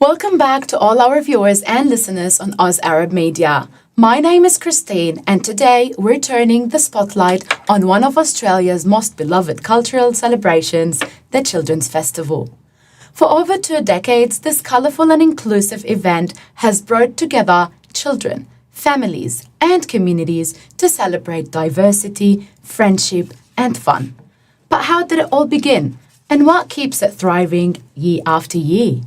Welcome back to all our viewers and listeners on Oz Arab Media. My name is Christine, and today we're turning the spotlight on one of Australia's most beloved cultural celebrations, the Children's Festival. For over 2 decades, this colourful and inclusive event has brought together children, families, and communities to celebrate diversity, friendship, and fun. But how did it all begin? And what keeps it thriving year after year?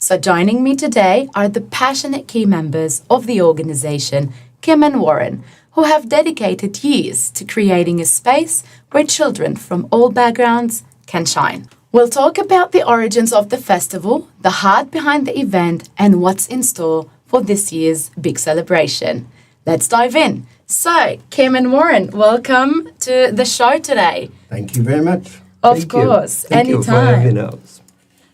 So joining me today are the passionate key members of the organisation, Kim and Warren, who have dedicated years to creating a space where children from all backgrounds can shine. We'll talk about the origins of the festival, the heart behind the event, and what's in store for this year's big celebration. Let's dive in. So, Kim and Warren, welcome to the show today. Thank you very much. Of course, Thank you for having us.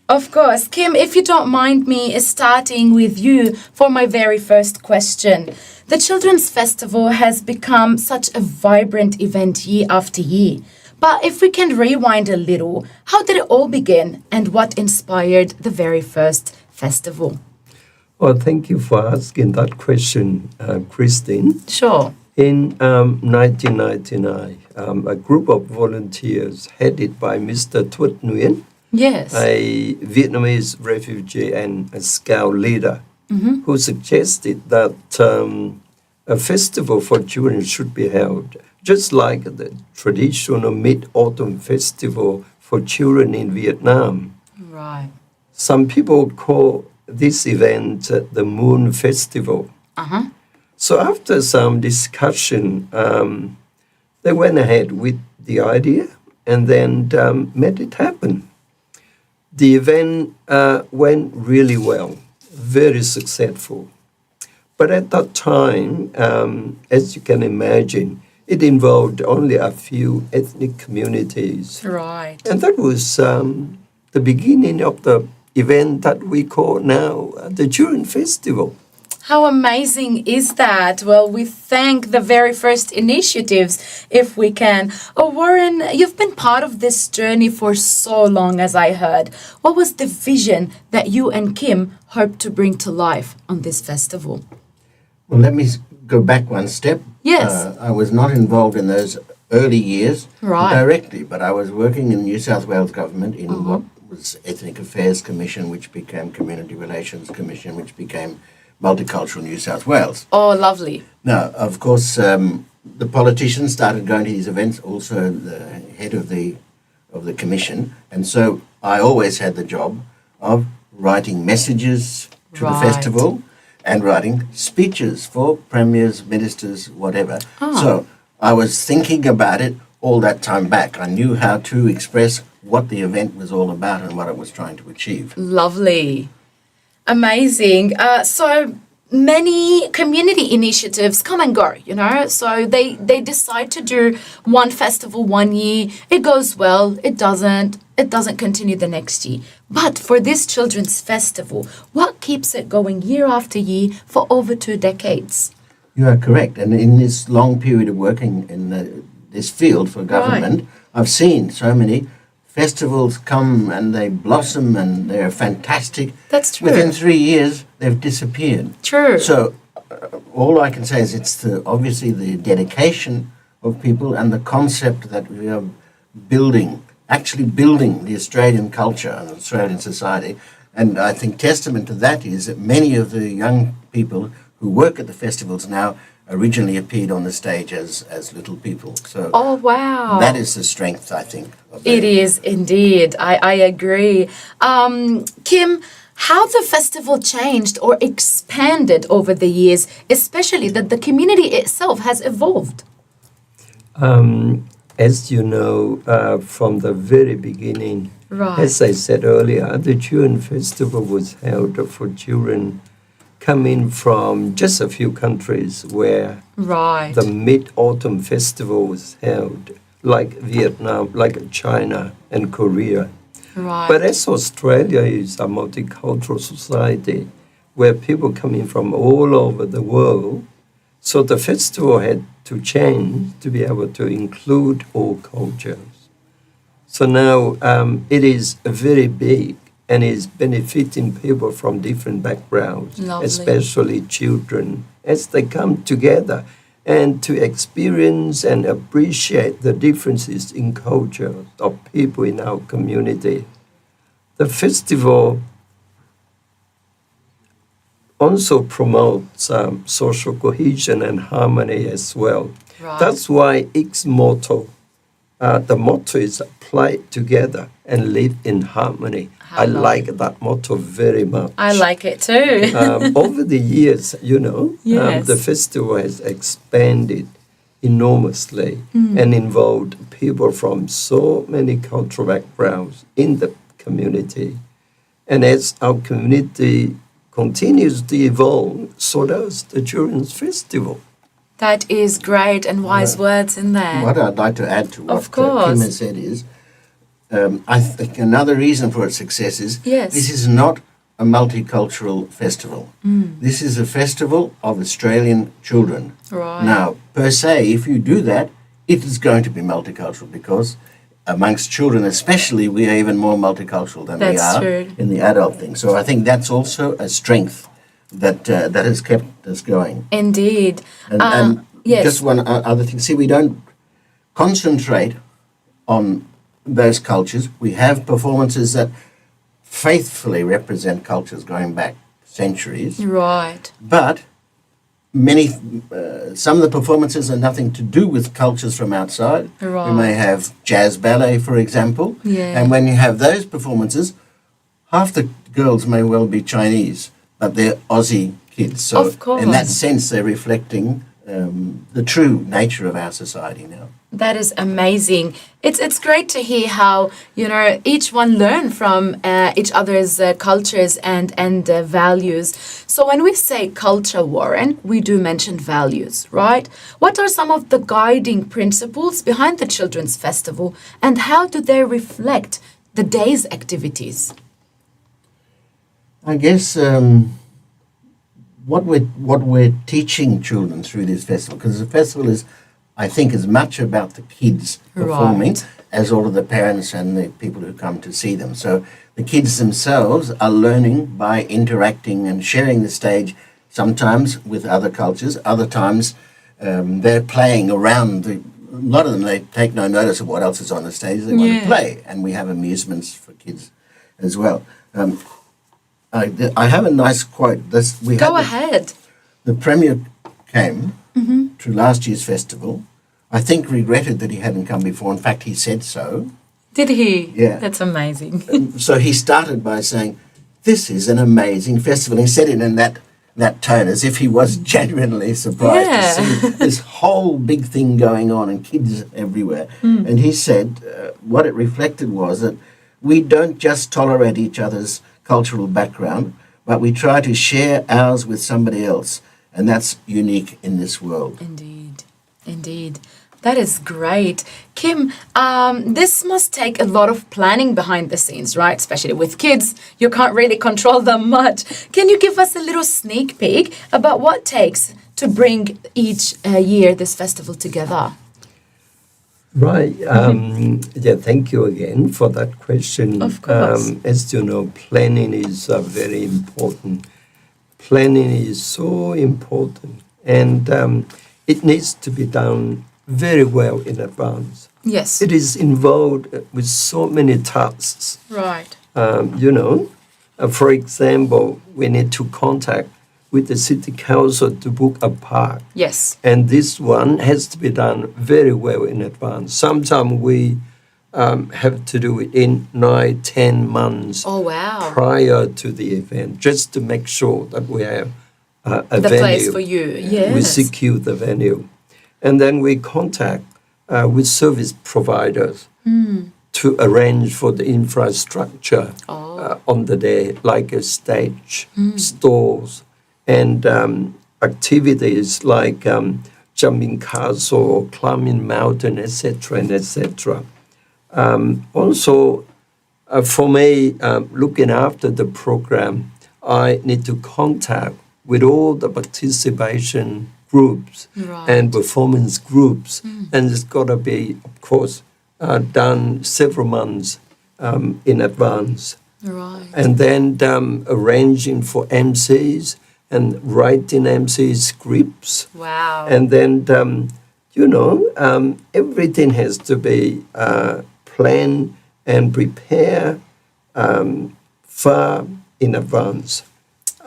Of course. Kim, if you don't mind me starting with you for my very first question. The Children's Festival has become such a vibrant event year after year. But if we can rewind a little, how did it all begin and what inspired the very first festival? Well, thank you for asking that question, Christine. Sure. In 1999, a group of volunteers headed by Mr. Thuất Nguyen, Yes. a Vietnamese refugee and a scout leader, who suggested that a festival for children should be held, just like the traditional Mid-Autumn Festival for children in Vietnam. Right. Some people call this event the Moon Festival. Uh-huh. So after some discussion, they went ahead with the idea and then made it happen. The event went really well, very successful. But at that time, as you can imagine, it involved only a few ethnic communities. Right. And that was the beginning of the event that we call now the Children's Festival. How amazing is that? Well, we thank the very first initiatives, if we can. Oh, Warren, you've been part of this journey for so long, as I heard. What was the vision that you and Kim hoped to bring to life on this festival? Well, let me go back one step. Yes. I was not involved in those early years directly, but I was working in New South Wales government in what was Ethnic Affairs Commission, which became Community Relations Commission, which became Multicultural New South Wales. Oh, lovely. Now, of course, the politicians started going to these events, also the head of the commission, and so I always had the job of writing messages to the festival and writing speeches for premiers, ministers, whatever. So I was thinking about it all that time back. I knew how to express what the event was all about and what it was trying to achieve. Lovely. Amazing. So many community initiatives come and go, so they decide to do one festival one year. It goes well. It doesn't continue the next year. But for this Children's Festival, what keeps it going year after year for over 2 decades? You are correct. And in this long period of working in this field for government, I've seen so many festivals come and they blossom and they're fantastic. That's true. Within 3 years, they've disappeared. True. So all I can say is it's obviously the dedication of people and the concept that we are actually building the Australian culture and Australian society. And I think testament to that is that many of the young people who work at the festivals now originally appeared on the stage as little people. So oh, wow. That is the strength, I think. It is indeed. I agree. Kim, how the festival changed or expanded over the years, especially that the community itself has evolved? As you know, from the very beginning, as I said earlier, the Children's Festival was held for children coming from just a few countries where the Mid-Autumn Festival was held, like Vietnam, like China and Korea. But as Australia is a multicultural society where people coming from all over the world, so the festival had to change to be able to include all cultures. So now it is very big and is benefiting people from different backgrounds, Lovely. especially children, as they come together and to experience and appreciate the differences in culture of people in our community. The festival also promotes social cohesion and harmony as well. Right. That's why its motto, the motto is play together and live in harmony. How I lovely. like that motto very much. I like it too. Over the years, Yes. the festival has expanded enormously and involved people from so many cultural backgrounds in the community. And as our community continues to evolve, so does the Children's Festival. That is great and wise words in there. What I'd like to add to what Of course. Kim has said is, I think another reason for its success is Yes. this is not a multicultural festival. This is a festival of Australian children. Right. Now, per se, if you do that, it is going to be multicultural because amongst children especially, we are even more multicultural than we That's are true. in the adult thing. So I think that's also a strength that has kept us going. Indeed. And yes. just one other thing. See, we don't concentrate on those cultures. We have performances that faithfully represent cultures going back centuries. Right. But some of the performances are nothing to do with cultures from outside. Right. We may have jazz ballet, for example. Yeah. And when you have those performances, half the girls may well be Chinese, but they're Aussie kids. So Of course. in that sense, they're reflecting the true nature of our society now. That is amazing. It's great to hear how each one learn from each other's cultures and values. So when we say culture, Warren, we do mention values, right? What are some of the guiding principles behind the Children's Festival, and how do they reflect the day's activities? I guess what we're teaching children through this festival, because the festival is, I think, as much about the kids performing Right. as all of the parents and the people who come to see them. So the kids themselves are learning by interacting and sharing the stage, sometimes with other cultures, other times they're playing around. A lot of them, they take no notice of what else is on the stage. They want to play, and we have amusements for kids as well. I have a nice quote. Go ahead. The Premier came to last year's festival. I think regretted that he hadn't come before. In fact, he said so. Did he? Yeah. That's amazing. So he started by saying, "This is an amazing festival." He said it in that tone, as if he was genuinely surprised Yeah. to see this whole big thing going on and kids everywhere. And he said what it reflected was that we don't just tolerate each other's cultural background, but we try to share ours with somebody else. And that's unique in this world. Indeed. Indeed. That is great. Kim, this must take a lot of planning behind the scenes, right? Especially with kids. You can't really control them much. Can you give us a little sneak peek about what it takes to bring each year this festival together? Right. Thank you again for that question. Of course. As you know, planning is very important. Planning is so important, and it needs to be done very well in advance. Yes. It is involved with so many tasks. Right. For example, we need to contact with the city council to book a park. Yes. And this one has to be done very well in advance. Sometimes we have to do it in 9-10 months Oh, wow. prior to the event, just to make sure that we have a The venue. place for you. Yes. We secure the venue. And then we contact with service providers to arrange for the infrastructure on the day, like a stage, stores, and activities like jumping castle, climbing mountain, etc., and etc. Also, for me, looking after the program, I need to contact with all the participation groups Right. and performance groups, and it's got to be, of course, done several months in advance. Right. And then arranging for MCs and writing MC scripts. Wow. And then, everything has to be planned and prepared far in advance.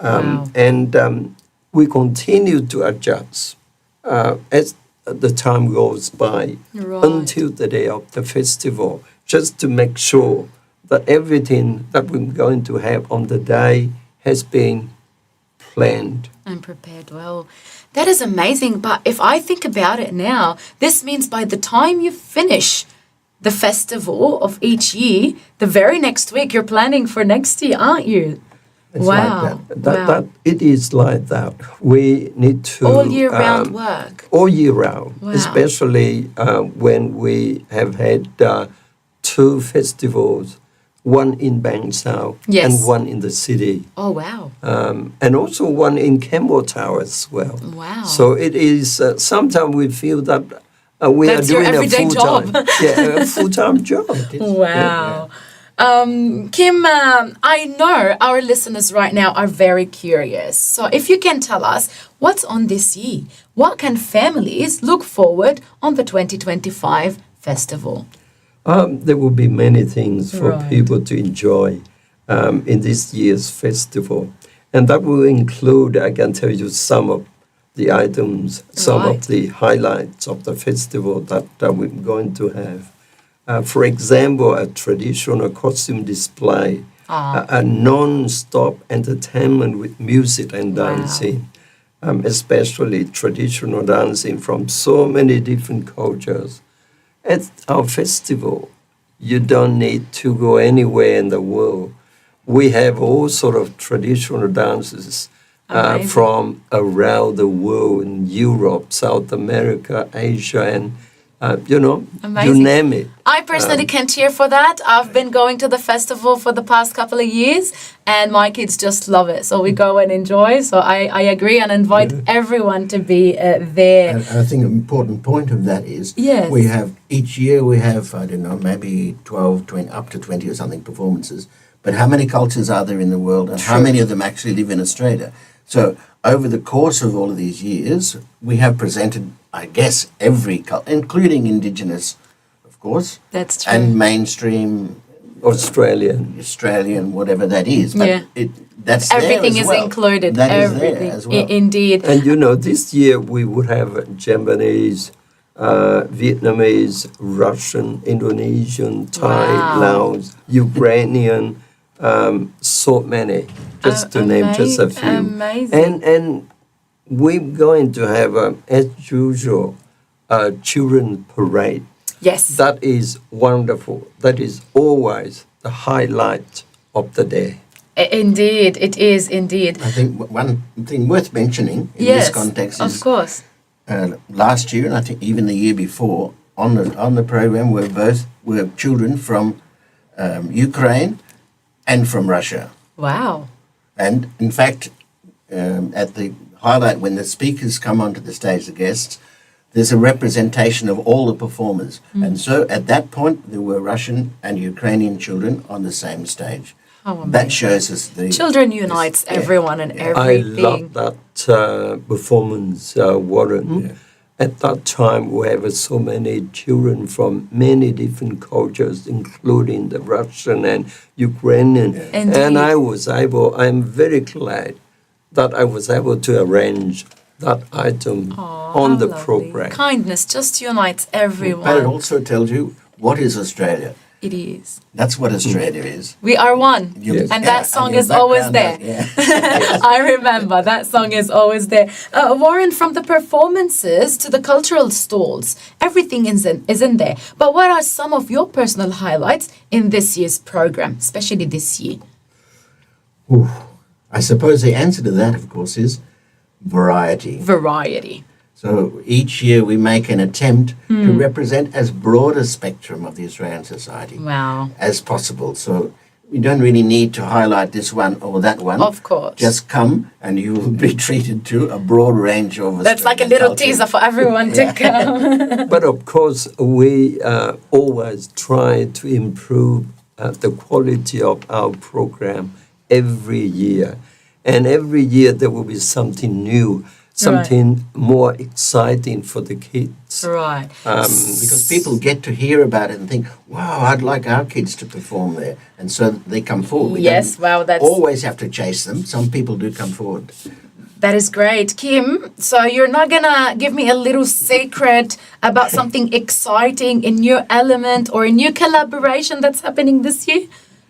Wow. And we continue to adjust as the time goes by Right. until the day of the festival, just to make sure that everything that we're going to have on the day has been planned. And prepared well. That is amazing. But if I think about it now, this means by the time you finish the festival of each year, the very next week you're planning for next year, aren't you? It's Wow. like that. It is like that. We need to All year round work. all year round, Wow. especially when we have had 2 festivals, one in Bang Sao Yes. and one in the city, Oh, wow. and also one in Campbell Tower as well. Wow. So it is. Sometimes we feel that we That's are your doing a everyday full-time, job. a full-time job. Wow. Kim, I know our listeners right now are very curious. So if you can tell us what's on this year, what can families look forward on the 2025 festival? There will be many things for Right. people to enjoy in this year's festival. And that will include, I can tell you, some of the items, some Right. of the highlights of the festival that we're going to have. For example, a traditional costume display, a non-stop entertainment with music and Wow. dancing, especially traditional dancing from so many different cultures. At our festival, you don't need to go anywhere in the world. We have all sort of traditional dances Amazing. from around the world, in Europe, South America, Asia, and you Amazing. name it. I personally can cheer for that. I've been going to the festival for the past couple of years and my kids just love it. So we go and enjoy. So I agree and invite everyone to be there. And I think an important point of that is Yes. we have each year we have, I don't know, maybe 12, 20, up to 20 or something performances. But how many cultures are there in the world and how True. many of them actually live in Australia? So over the course of all of these years, we have presented, I guess, every culture, including Indigenous, of course, That's true. and mainstream Australian, whatever that is. But Yeah. that's there Everything as is well. included. That is Everything. there as well. Indeed. And this year we would have Japanese, Vietnamese, Russian, Indonesian, Thai, Wow. Laos, Ukrainian, so many, just to name just a few. Amazing. And we're going to have, as usual, a children's parade. Yes. That is wonderful. That is always the highlight of the day. Indeed. It is indeed. I think one thing worth mentioning in Yes. this context Of is course. last year, and I think even the year before, on the program were children from Ukraine and from Russia. Wow. And in fact, at the highlight, when the speakers come onto the stage, the guests, there's a representation of all the performers. And so at that point, there were Russian and Ukrainian children on the same stage. How amazing. That shows us the... Children unites yeah, everyone and yeah. I everything. love that performance, Warren. At that time, we have so many children from many different cultures, including the Russian and Ukrainian. Indeed. And I'm very glad that I was able to arrange that item on How the lovely. program. Kindness just unites everyone. But it also tells you what is Australia. It is. That's what Australia is. We are one. You- And yeah, that song your is always background there. does, I remember that song is always there. Warren, from the performances to the cultural stalls, everything is in there. But what are some of your personal highlights in this year's program, especially this year? Ooh. I suppose the answer to that, of course, is variety. Variety. So each year we make an attempt to represent as broad a spectrum of the Australian society Wow. as possible. So we don't really need to highlight this one or that one. Of course. Just come and you will be treated to a broad range of That's like a Australian little culture. teaser for everyone to come. But of course, we always try to improve the quality of our program every year. And every year there will be something new, something more exciting for the kids. Right. Because people get to hear about it and think, wow, I'd like our kids to perform there. And so they come forward. We Yes, wow, that's... always have to chase them. Some people do come forward. That is great. Kim, so you're not going to give me a little secret about something exciting, a new element or a new collaboration that's happening this year?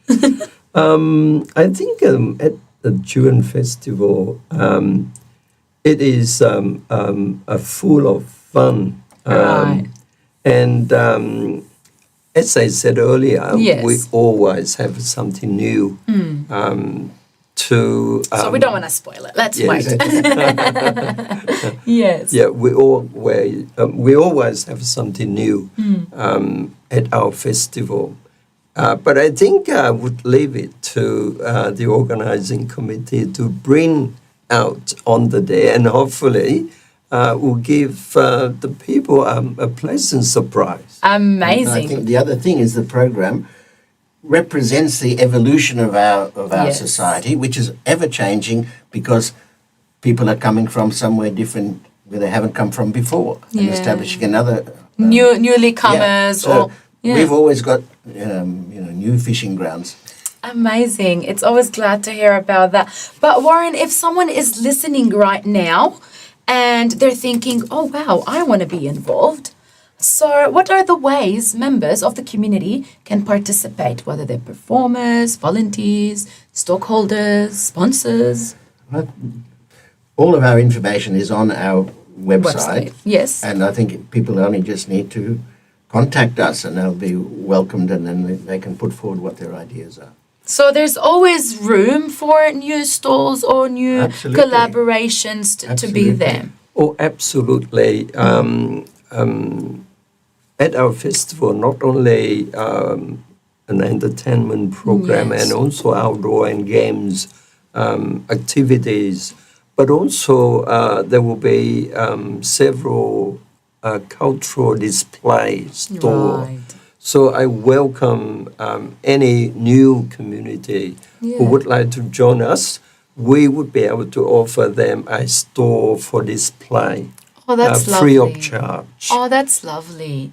I think at the June Festival, it is full of fun. Right. And as I said earlier, Yes. we always have something new to... So we don't want to spoil it. Let's wait. Yes. Yeah, we always have something new at our festival. But I think I would leave it to the organizing committee to bring out on the day, and hopefully will give the people a pleasant surprise. Amazing. And I think the other thing is the program represents the evolution of our Yes. society, which is ever changing because people are coming from somewhere different where they haven't come from before and Yeah. establishing another Newly comers So or... Yeah. we've always got new fishing grounds. Amazing. It's always glad to hear about that. But Warren, if someone is listening right now and they're thinking, oh, wow, I want to be involved. So what are the ways members of the community can participate, whether they're performers, volunteers, stockholders, sponsors? All of our information is on our website. Yes. And I think people only just need to contact us and they'll be welcomed, and then they can put forward what their ideas are. So there's always room for new stalls or new Absolutely. collaborations to be there. Oh, absolutely. At our festival, not only an entertainment program Yes. and also outdoor and games activities, but also there will be several cultural display store. Right. So I welcome any new community who would like to join us. We would be able to offer them a store for display, Oh, that's free lovely. of charge. Oh, that's lovely.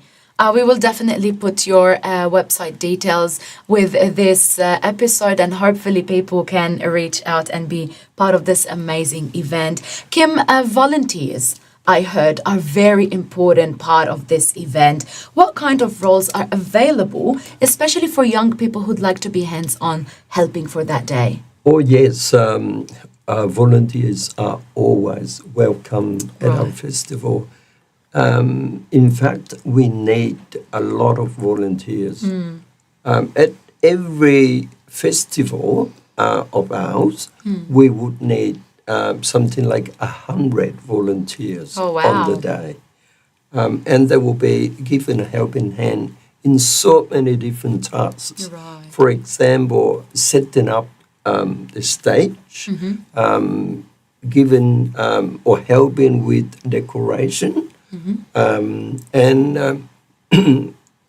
We will definitely put your website details with this episode, and hopefully people can reach out and be part of this amazing event. Kim, volunteers, I heard, are very important part of this event. What kind of roles are available, especially for young people who'd like to be hands-on helping for that day? Oh, yes. Volunteers are always welcome at our Right. festival. In fact, we need a lot of volunteers. At every festival of ours, we would need something like 100 volunteers Oh, wow. on the day. And they will be given a helping hand in so many different tasks. Right. For example, setting up the stage, given or helping with decoration, and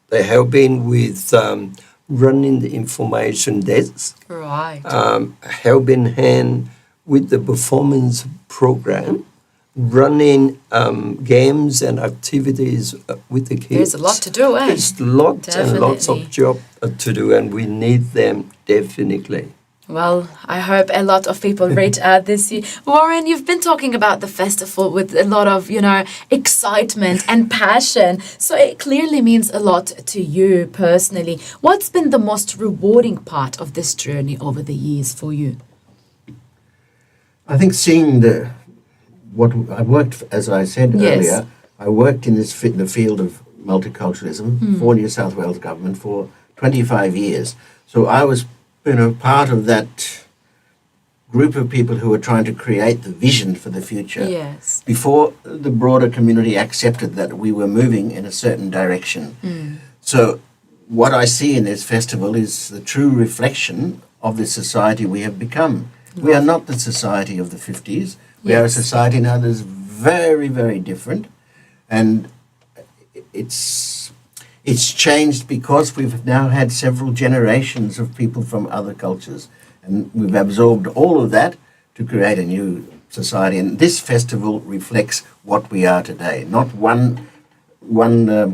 they're helping with running the information desk, Right. helping hand with the performance program, running games and activities with the kids. There's a lot to do, eh? There's lots and lots of Definitely. job to do, and we need them definitely. Well, I hope a lot of people reach out this year. Warren, you've been talking about the festival with a lot of, excitement and passion. So it clearly means a lot to you personally. What's been the most rewarding part of this journey over the years for you? I think seeing what I worked, as I said Yes. earlier, I worked in the field of multiculturalism for New South Wales government for 25 years. So I was part of that group of people who were trying to create the vision for the future Yes. before the broader community accepted that we were moving in a certain direction. So what I see in this festival is the true reflection of the society we have become. We are not the society of the 50s. We are a Yes. society now that's very, very different. And it's It's changed because we've now had several generations of people from other cultures, and we've absorbed all of that to create a new society. And this festival reflects what we are today, not one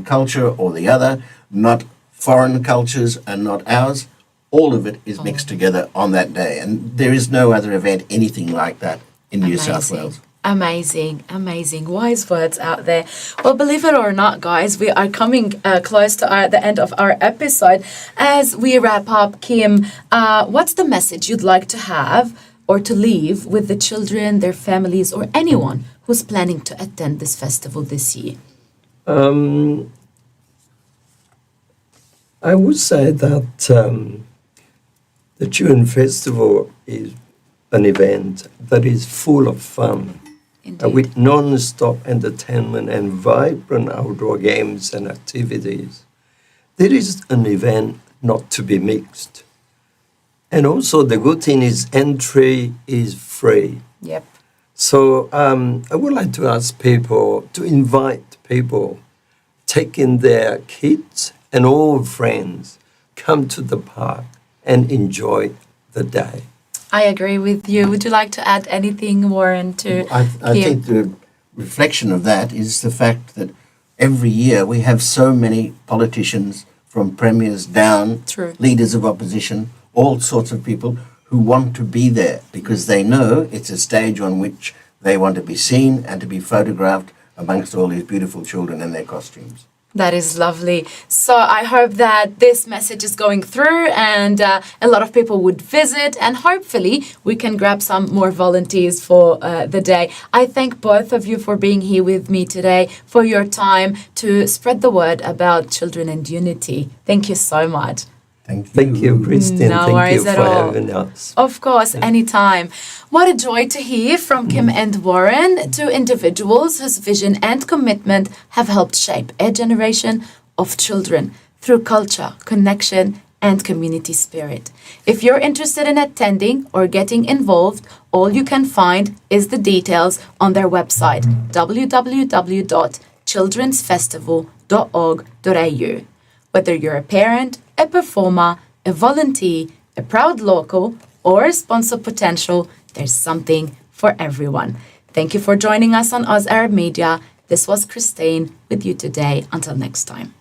culture or the other, not foreign cultures and not ours. All of it is mixed together on that day, and there is no other event anything like that in New South Wales. Amazing, amazing. Wise words out there. Well, believe it or not, guys, we are coming close to the end of our episode. As we wrap up, Kim, what's the message you'd like to have or to leave with the children, their families, or anyone who's planning to attend this festival this year? I would say that the Children Festival is an event that is full of fun. With non-stop entertainment and vibrant outdoor games and activities. There is an event not to be mixed. And also the good thing is entry is free. Yep. So I would like to ask people, to invite people, taking their kids and all friends, come to the park and enjoy the day. I agree with you. Would you like to add anything, Warren, to I think the reflection of that is the fact that every year we have so many politicians, from premiers down, True. leaders of opposition, all sorts of people who want to be there because they know it's a stage on which they want to be seen and to be photographed amongst all these beautiful children in their costumes. That is lovely. So I hope that this message is going through and a lot of people would visit, and hopefully we can grab some more volunteers for the day. I thank both of you for being here with me today, for your time to spread the word about children and unity. Thank you so much. Thank you, Christine. No Thank worries you at for all. having us. Of course, anytime. What a joy to hear from Kim and Warren, two individuals whose vision and commitment have helped shape a generation of children through culture, connection, and community spirit. If you're interested in attending or getting involved, all you can find is the details on their website, www.childrensfestival.org.au. Whether you're a parent, a performer, a volunteer, a proud local, or a sponsor potential, there's something for everyone. Thank you for joining us on Oz Arab Media. This was Christine with you today. Until next time.